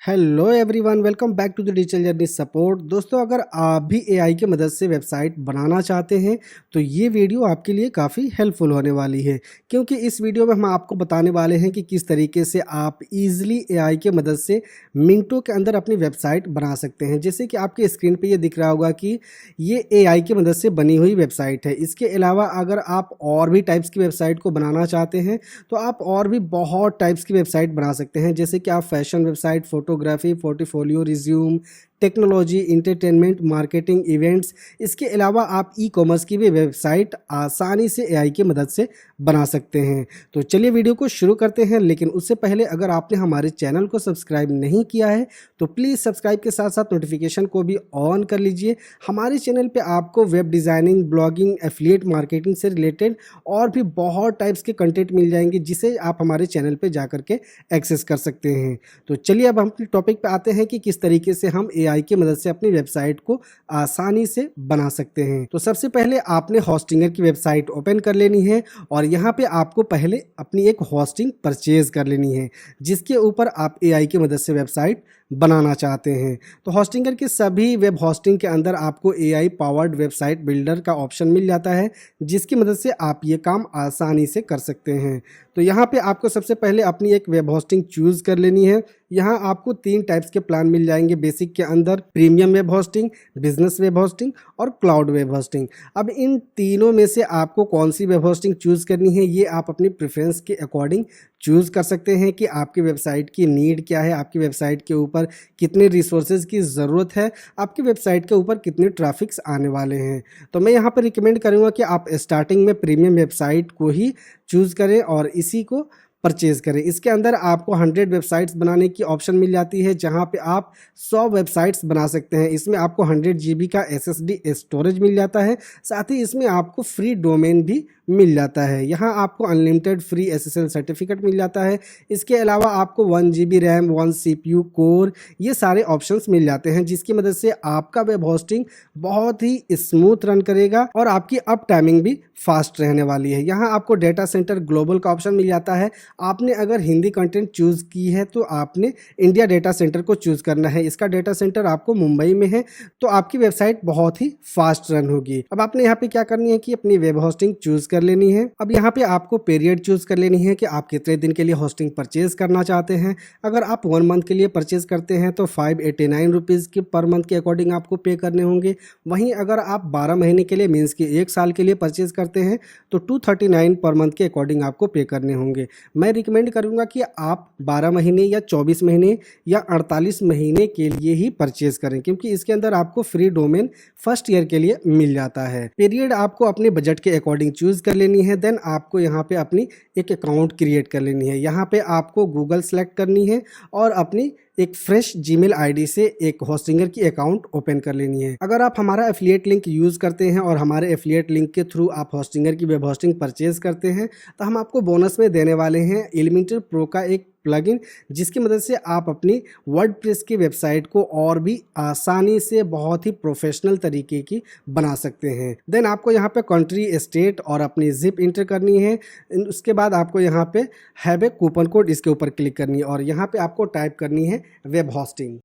Hello everyone, welcome back to the digital journey support. दोस्तों, अगर आप भी एआई की मदद से वेबसाइट बनाना चाहते हैं तो ये वीडियो आपके लिए काफ़ी हेल्पफुल होने वाली है, क्योंकि इस वीडियो में हम आपको बताने वाले हैं कि किस तरीके से आप इजीली एआई की मदद से मिनटों के अंदर अपनी वेबसाइट बना सकते हैं। जैसे कि आपके स्क्रीन पे ये दिख रहा होगा कि ये एआई की मदद से बनी हुई वेबसाइट है। इसके अलावा अगर आप और भी टाइप्स की वेबसाइट को बनाना चाहते हैं तो आप और भी बहुत टाइप्स की वेबसाइट बना सकते हैं। जैसे कि आप fashion website, photography, portfolio, resume, technology, entertainment, marketing, events, इसके अलावा आप ई कॉमर्स की भी वेबसाइट आसानी से एआई की मदद से बना सकते हैं। तो चलिए वीडियो को शुरू करते हैं, लेकिन उससे पहले अगर आपने हमारे चैनल को सब्सक्राइब नहीं किया है तो प्लीज़ सब्सक्राइब के साथ साथ नोटिफिकेशन को भी ऑन कर लीजिए। हमारे चैनल पे आपको web designing, blogging, affiliate marketing से रिलेटेड और भी बहुत टाइप्स के कंटेंट मिल जाएंगे, जिसे आप हमारे चैनल पे जा करके एक्सेस कर सकते हैं। तो चलिए अब हम अपने टॉपिक पे आते हैं कि किस तरीके से हम एआई की मदद से अपनी वेबसाइट को आसानी से बना सकते हैं। तो सबसे पहले आपने होस्टिंगर की वेबसाइट ओपन कर लेनी है और यहाँ पे आपको पहले अपनी एक होस्टिंग परचेज कर लेनी है, जिसके ऊपर आप एआई की मदद से वेबसाइट बनाना चाहते हैं। तो होस्टिंगर के सभी वेब होस्टिंग के अंदर आपको एआई पावर्ड वेबसाइट बिल्डर का ऑप्शन मिल जाता है, जिसकी मदद से आप ये काम आसानी से कर सकते हैं। तो यहाँ पे आपको सबसे पहले अपनी एक वेब होस्टिंग चूज़ कर लेनी है। यहाँ आपको 3 टाइप्स के प्लान मिल जाएंगे बेसिक के अंदर: premium web hosting, business web hosting और क्लाउड वेब होस्टिंग। अब इन तीनों में से आपको कौन सी वेब होस्टिंग चूज़ करनी है, ये आप अपनी प्रेफरेंस के अकॉर्डिंग चूज़ कर सकते हैं कि आपकी वेबसाइट की नीड क्या है, आपकी वेबसाइट के ऊपर कितने रिसोर्सेज की ज़रूरत है, आपकी वेबसाइट के ऊपर कितने ट्रैफिक्स आने वाले हैं। तो मैं यहाँ पर रिकमेंड करूँगा कि आप स्टार्टिंग में प्रीमियम वेबसाइट को ही चूज़ करें और इसी को परचेज़ करें। इसके अंदर आपको 100 वेबसाइट्स बनाने की ऑप्शन मिल जाती है, जहां पे आप 100 वेबसाइट्स बना सकते हैं। इसमें आपको 100 GB का SSD स्टोरेज मिल जाता है, साथ ही इसमें आपको फ्री डोमेन भी मिल जाता है। यहाँ आपको अनलिमिटेड फ्री SSL सर्टिफिकेट मिल जाता है। इसके अलावा आपको 1 GB रैम, 1 CPU कोर, ये सारे ऑप्शंस मिल जाते हैं, जिसकी मदद से आपका वेब होस्टिंग बहुत ही स्मूथ रन करेगा और आपकी अप टाइमिंग भी फास्ट रहने वाली है। यहाँ आपको डेटा सेंटर ग्लोबल का ऑप्शन मिल जाता है। आपने अगर हिंदी कंटेंट चूज़ की है तो आपने इंडिया डेटा सेंटर को चूज़ करना है। इसका डेटा सेंटर आपको मुंबई में है, तो आपकी वेबसाइट बहुत ही फास्ट रन होगी। अब आपने यहाँ पे क्या करनी है कि अपनी वेब होस्टिंग चूज़ कर लेनी है। अब यहाँ पे आपको पीरियड चूज़ कर लेनी है कि आप कितने दिन के लिए होस्टिंग परचेज करना चाहते हैं। अगर आप 1 मंथ के लिए परचेज करते हैं तो 589 रुपीज़ के पर मंथ के अकॉर्डिंग आपको पे करने होंगे। वहीं अगर आप 12 महीने के लिए मीन्स कि 1 साल के लिए परचेज करते हैं तो 239 पर मंथ के अकॉर्डिंग आपको पे करने होंगे। मैं रिकमेंड करूंगा कि आप 12 महीने या 24 महीने या 48 महीने के लिए ही परचेज करें, क्योंकि इसके अंदर आपको फ्री डोमेन फर्स्ट ईयर के लिए मिल जाता है। पीरियड आपको अपने बजट के अकॉर्डिंग चूज कर लेनी है। देन आपको यहाँ पे अपनी एक अकाउंट क्रिएट कर लेनी है। यहाँ पे आपको गूगल सेलेक्ट करनी है और अपनी एक फ्रेश जीमेल आईडी से एक होस्टिंगर की अकाउंट ओपन कर लेनी है। अगर आप हमारा एफिलिएट लिंक यूज करते हैं और हमारे एफिलिएट लिंक के थ्रू आप होस्टिंगर की वेब होस्टिंग परचेज करते हैं तो हम आपको बोनस में देने वाले हैं एलिमेंटर प्रो का एक प्लगइन, जिसकी मदद से आप अपनी वर्डप्रेस की वेबसाइट को और भी आसानी से बहुत ही प्रोफेशनल तरीके की बना सकते हैं। देन आपको यहाँ पे कंट्री, स्टेट और अपनी जिप इंटर करनी है। उसके बाद आपको यहाँ पे हैव ए कूपन कोड, इसके ऊपर क्लिक करनी है और यहाँ पे आपको टाइप करनी है वेब होस्टिंग।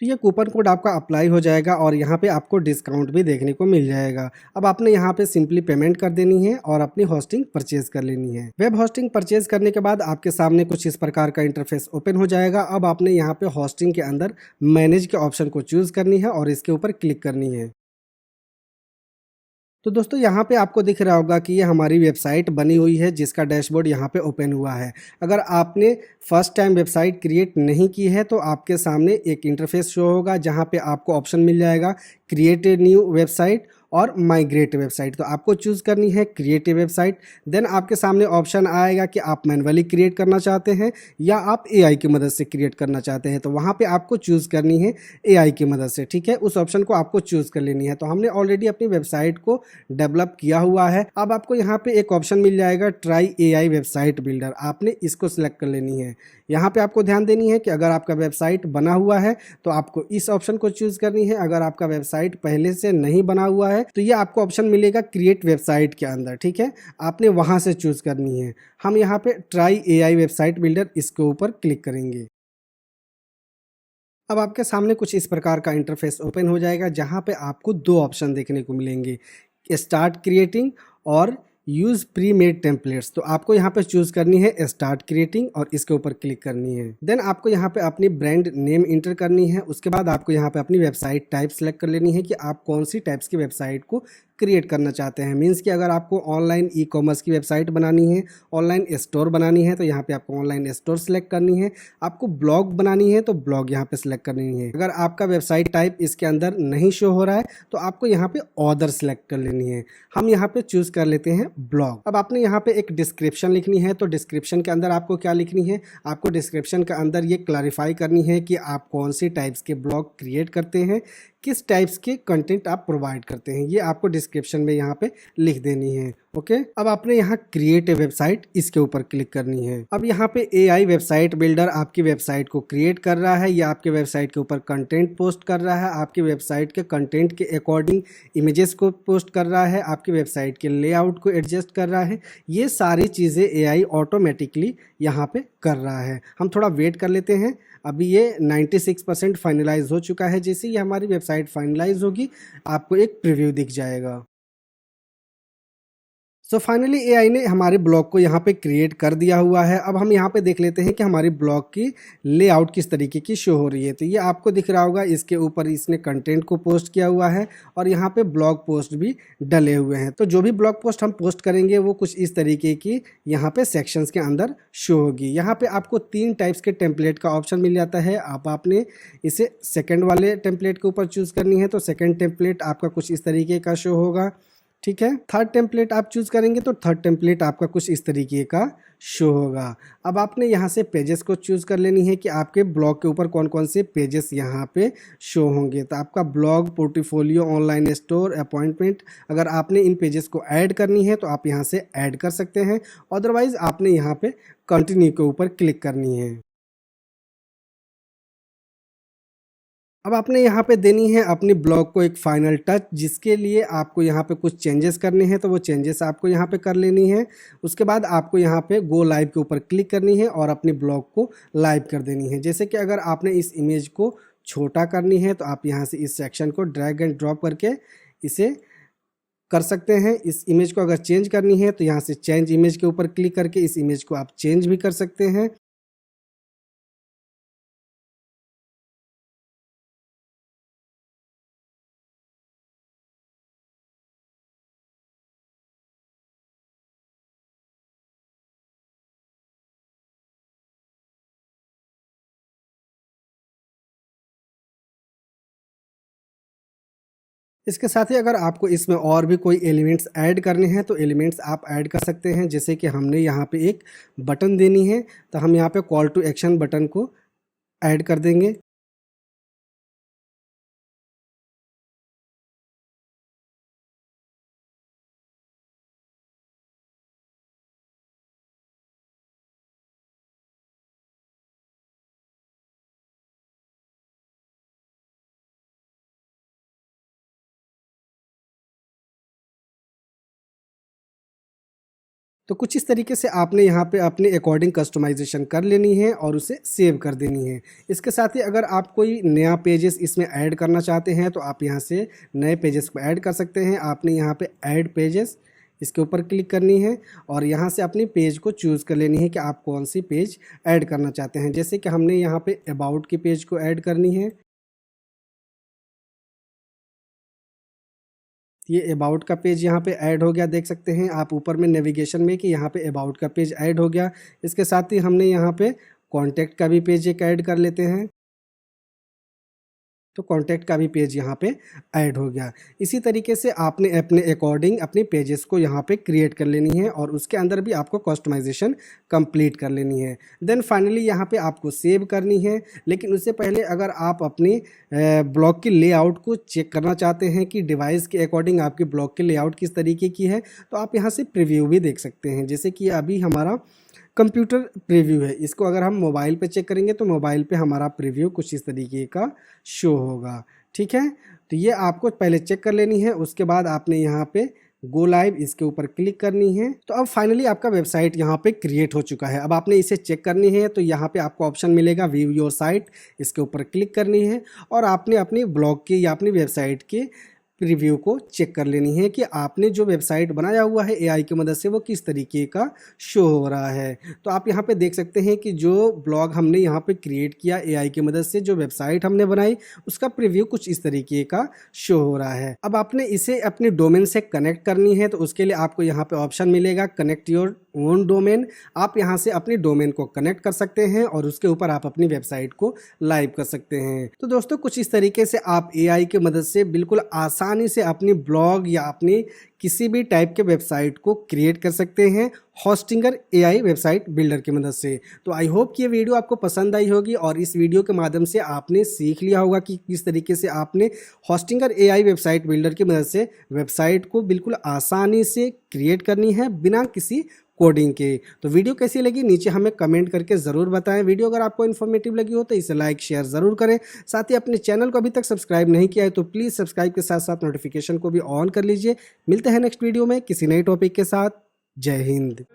तो ये कूपन कोड आपका अप्लाई हो जाएगा और यहाँ पे आपको डिस्काउंट भी देखने को मिल जाएगा। अब आपने यहाँ पे सिंपली पेमेंट कर देनी है और अपनी होस्टिंग परचेज कर लेनी है। वेब होस्टिंग परचेज करने के बाद आपके सामने कुछ इस प्रकार का इंटरफेस ओपन हो जाएगा। अब आपने यहाँ पे होस्टिंग के अंदर मैनेज के ऑप्शन को चूज करनी है और इसके ऊपर क्लिक करनी है। तो दोस्तों, यहाँ पे आपको दिख रहा होगा कि ये हमारी वेबसाइट बनी हुई है, जिसका डैशबोर्ड यहाँ पे ओपन हुआ है। अगर आपने फर्स्ट टाइम वेबसाइट क्रिएट नहीं की है तो आपके सामने एक इंटरफेस शो होगा, जहाँ पे आपको ऑप्शन मिल जाएगा क्रिएट ए न्यू वेबसाइट और माइग्रेट वेबसाइट। तो आपको चूज़ करनी है क्रिएट ए वेबसाइट। देन आपके सामने ऑप्शन आएगा कि आप मैनुअली क्रिएट करना चाहते हैं या आप एआई की मदद से क्रिएट करना चाहते हैं। तो वहाँ पे आपको चूज़ करनी है एआई की मदद से, ठीक है। उस ऑप्शन को आपको चूज़ कर लेनी है। तो हमने ऑलरेडी अपनी वेबसाइट को डेवलप किया हुआ है। अब आपको यहाँ पे एक ऑप्शन मिल जाएगा ट्राई एआई वेबसाइट बिल्डर, आपने इसको सिलेक्ट कर लेनी है। यहाँ पे आपको ध्यान देनी है कि अगर आपका वेबसाइट बना हुआ है तो आपको इस ऑप्शन को चूज़ करनी है। अगर आपका वेबसाइट पहले से नहीं बना हुआ है है तो ये आपको ऑप्शन मिलेगा क्रिएट वेबसाइट के अंदर, ठीक है, आपने वहाँ से चूज़ करनी है। हम यहाँ पे ट्राई एआई वेबसाइट बिल्डर इसके ऊपर क्लिक करेंगे। अब आपके सामने कुछ इस प्रकार का इंटरफेस ओपन हो जाएगा जहाँ पे आपको दो ऑप्शन देखने को मिलेंगे, स्टार्ट क्रिएटिंग और यूज़ प्री मेड टेम्पलेट्स। तो आपको यहाँ पे चूज़ करनी है स्टार्ट क्रिएटिंग और इसके ऊपर क्लिक करनी है। देन आपको यहाँ पे अपनी ब्रांड नेम इंटर करनी है। उसके बाद आपको यहाँ पे अपनी वेबसाइट टाइप सेलेक्ट कर लेनी है कि आप कौन सी टाइप्स की वेबसाइट को क्रिएट करना चाहते हैं। मीन्स कि अगर आपको ऑनलाइन ई कॉमर्स की वेबसाइट बनानी है, ऑनलाइन स्टोर बनानी है तो यहाँ पे आपको ऑनलाइन स्टोर सेलेक्ट करनी है। आपको ब्लॉग बनानी है तो ब्लॉग यहाँ पे सेलेक्ट करनी है। अगर आपका वेबसाइट टाइप इसके अंदर नहीं शो हो रहा है तो आपको यहाँ पे ऑर्डर सेलेक्ट कर लेनी है। हम यहाँ पे चूज कर लेते हैं ब्लॉग। अब आपने यहाँ पे एक डिस्क्रिप्शन लिखनी है। तो डिस्क्रिप्शन के अंदर आपको क्या लिखनी है, आपको डिस्क्रिप्शन के अंदर ये क्लैरिफाई करनी है कि आप कौन सी टाइप्स के ब्लॉग क्रिएट करते हैं, किस टाइप्स के कंटेंट आप प्रोवाइड करते हैं, ये आपको डिस्क्रिप्शन में यहाँ पे लिख देनी है। ओके, अब आपने यहाँ क्रिएट ए वेबसाइट इसके ऊपर क्लिक करनी है। अब यहाँ पे एआई वेबसाइट बिल्डर आपकी वेबसाइट को क्रिएट कर रहा है या आपके वेबसाइट के ऊपर कंटेंट पोस्ट कर रहा है, आपकी वेबसाइट के कंटेंट के अकॉर्डिंग इमेजेस को पोस्ट कर रहा है, आपकी वेबसाइट के लेआउट को एडजस्ट कर रहा है। ये सारी चीज़ें एआई ऑटोमेटिकली यहाँ पे कर रहा है। हम थोड़ा वेट कर लेते हैं। अभी ये 96% फाइनलाइज हो चुका है। जैसे ही हमारी वेबसाइट फाइनलाइज होगी आपको एक प्रीव्यू दिख जाएगा। सो फाइनली एआई ने हमारे ब्लॉग को यहाँ पे क्रिएट कर दिया हुआ है। अब हम यहाँ पे देख लेते हैं कि हमारी ब्लॉग की लेआउट किस तरीके की शो हो रही है। तो ये आपको दिख रहा होगा, इसके ऊपर इसने कंटेंट को पोस्ट किया हुआ है और यहाँ पे ब्लॉग पोस्ट भी डले हुए हैं। तो जो भी ब्लॉग पोस्ट हम पोस्ट करेंगे वो कुछ इस तरीके की यहाँ पे सेक्शंस के अंदर शो होगी। यहाँ पे आपको 3 टाइप्स के टेम्पलेट का ऑप्शन मिल जाता है। आपने इसे सेकेंड वाले टेम्पलेट के ऊपर चूज़ करनी है। तो सेकेंड टेम्पलेट आपका कुछ इस तरीके का शो होगा, ठीक है। थर्ड टेम्पलेट आप चूज़ करेंगे तो थर्ड टेम्पलेट आपका कुछ इस तरीके का शो होगा। अब आपने यहाँ से पेजेस को चूज़ कर लेनी है कि आपके ब्लॉग के ऊपर कौन कौन से पेजेस यहाँ पे शो होंगे। तो आपका blog, portfolio, online store, appointment, अगर आपने इन पेजेस को ऐड करनी है तो आप यहाँ से ऐड कर सकते हैं। अदरवाइज़ आपने यहाँ पे कंटिन्यू के ऊपर क्लिक करनी है। अब आपने यहाँ पे देनी है अपनी ब्लॉग को एक फाइनल टच, जिसके लिए आपको यहाँ पे कुछ चेंजेस करने हैं। तो वो चेंजेस आपको यहाँ पे कर लेनी है। उसके बाद आपको यहाँ पे गो लाइव के ऊपर क्लिक करनी है और अपनी ब्लॉग को लाइव कर देनी है। जैसे कि अगर आपने इस इमेज को छोटा करनी है तो आप यहाँ से इस सेक्शन को ड्रैग एंड ड्रॉप करके इसे कर सकते हैं। इस इमेज को अगर चेंज करनी है तो यहाँ से चेंज इमेज के ऊपर क्लिक करके इस इमेज को आप चेंज भी कर सकते हैं। इसके साथ ही अगर आपको इसमें और भी कोई एलिमेंट्स ऐड करने हैं तो एलिमेंट्स आप ऐड कर सकते हैं। जैसे कि हमने यहाँ पे एक बटन देनी है तो हम यहाँ पे कॉल टू एक्शन बटन को ऐड कर देंगे। तो कुछ इस तरीके से आपने यहाँ पे अपने अकॉर्डिंग कस्टमाइजेशन कर लेनी है और उसे सेव कर देनी है। इसके साथ ही अगर आप कोई नया पेजेस इसमें ऐड करना चाहते हैं तो आप यहाँ से नए पेजेस को ऐड कर सकते हैं। आपने यहाँ पे ऐड पेजेस इसके ऊपर क्लिक करनी है और यहाँ से अपनी पेज को चूज़ कर लेनी है कि आप कौन सी पेज ऐड करना चाहते हैं। जैसे कि हमने यहाँ पे अबाउट की पेज को ऐड करनी है। ये अबाउट का पेज यहाँ पे ऐड हो गया, देख सकते हैं आप ऊपर में नेविगेशन में कि यहाँ पे अबाउट का पेज ऐड हो गया। इसके साथ ही हमने यहाँ पे कॉन्टैक्ट का भी पेज एक ऐड कर लेते हैं। तो कॉन्टैक्ट का भी पेज यहाँ पे ऐड हो गया। इसी तरीके से आपने अपने अकॉर्डिंग अपने पेजेस को यहाँ पे क्रिएट कर लेनी है और उसके अंदर भी आपको कस्टमाइजेशन कंप्लीट कर लेनी है। देन फाइनली यहाँ पे आपको सेव करनी है। लेकिन उससे पहले अगर आप अपनी ब्लॉग की लेआउट को चेक करना चाहते हैं कि डिवाइस के अकॉर्डिंग आपकी ब्लॉग की लेआउट किस तरीके की है तो आप यहाँ से प्रीव्यू भी देख सकते हैं। जैसे कि अभी हमारा कंप्यूटर प्रीव्यू है, इसको अगर हम मोबाइल पे चेक करेंगे तो मोबाइल पे हमारा प्रीव्यू कुछ इस तरीके का शो होगा, ठीक है। तो ये आपको पहले चेक कर लेनी है। उसके बाद आपने यहाँ पे गो लाइव इसके ऊपर क्लिक करनी है। तो अब फाइनली आपका वेबसाइट यहाँ पे क्रिएट हो चुका है। अब आपने इसे चेक करनी है तो यहाँ पे आपको ऑप्शन मिलेगा व्यू योर साइट, इसके ऊपर क्लिक करनी है और आपने अपनी ब्लॉग के या अपनी वेबसाइट के रिव्यू को चेक कर लेनी है कि आपने जो वेबसाइट बनाया हुआ है एआई की मदद से वो किस तरीके का शो हो रहा है। तो आप यहाँ पे देख सकते हैं कि जो ब्लॉग हमने यहाँ पे क्रिएट किया एआई की मदद से, जो वेबसाइट हमने बनाई उसका प्रीव्यू कुछ इस तरीके का शो हो रहा है। अब आपने इसे अपने डोमेन से कनेक्ट करनी है तो उसके लिए आपको यहाँ पे ऑप्शन मिलेगा कनेक्ट योर ओन डोमेन। आप यहाँ से अपनी डोमेन को कनेक्ट कर सकते हैं और उसके ऊपर आप अपनी वेबसाइट को लाइव कर सकते हैं। तो दोस्तों कुछ इस तरीके से आप एआई की मदद से बिल्कुल आसानी से अपनी ब्लॉग या अपनी किसी भी टाइप के वेबसाइट को क्रिएट कर सकते हैं होस्टिंगर एआई वेबसाइट बिल्डर की मदद से। तो आई होप कि ये वीडियो आपको पसंद आई होगी और इस वीडियो के माध्यम से आपने सीख लिया होगा कि किस तरीके से आपने होस्टिंगर एआई वेबसाइट बिल्डर की मदद से वेबसाइट को बिल्कुल आसानी से क्रिएट करनी है बिना किसी कोडिंग के। तो वीडियो कैसी लगी नीचे हमें कमेंट करके ज़रूर बताएं। वीडियो अगर आपको इन्फॉर्मेटिव लगी हो तो इसे लाइक शेयर ज़रूर करें। साथ ही अपने चैनल को अभी तक सब्सक्राइब नहीं किया है तो प्लीज़ सब्सक्राइब के साथ साथ नोटिफिकेशन को भी ऑन कर लीजिए। मिलते हैं नेक्स्ट वीडियो में किसी नए टॉपिक के साथ। जय हिंद।